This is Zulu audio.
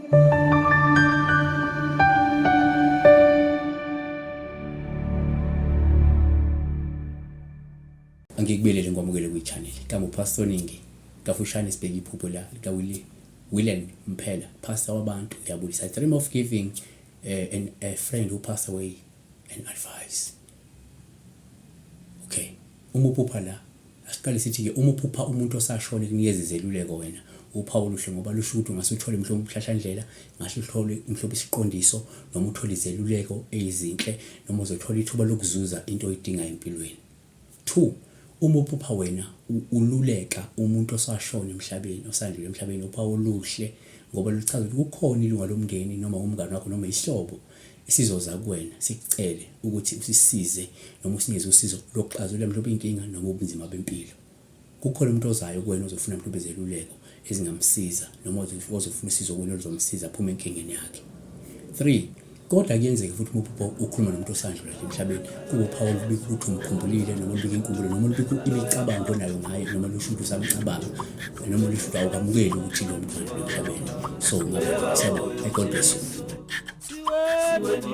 Angikubelele ngomukele kwi-channel kama upastor Ningi kafushane sibheke iphupho la Willen Mphela pastor wabantu ngiyabulisa dream of giving a friend who passed away an advice. Okay, umuphupha la asiqale sithi ke umuphupha umuntu osashona kunikeza izeluleko wena uphawu luhle ngoba lusho ukuthi ungasuthola mhlawumbe umhlahlandlela ngasho uthole mhlawumbe isiqondiso noma uthola izeluleko ezizinhle noma uzothola ithuba lokuzuza into oyidinga empilweni. 2, umuphupha wena ululeka umuntu osashona emhlabeni osandlule emhlabeni uphawu oluhle ngoba luchaza ukuthi kukhona ilunga lomndeni noma umngane wakho noma isihlobo isizoza kuwena sikucele ukuthi usisize noma usinikeze usizo lokuxazulula mhlawumbe inkinga noma ubunzima bempilo. Kukhona umuntu ozayo kuwena ozofuna mhlawumbe izeluleko ezingamsiza noma ozofuna usizo kuwena oluzomsiza aphuma enkingeni yakhe. 3, kodwa kuyenzeka futhi umuphupha ukhuluma nomuntu osandlula nje emhlabeni kube uphawu olubika ukuthi umkhumbulile noma olubika inkumbulo noma olubika imicabango onayo ngaye noma lusho ukuthi usamcabanga noma lusho ukuthi awukamukeli ukuthi lo muntu andlule emhlabeni. So ngabe siyabonga. God bless you. Siweni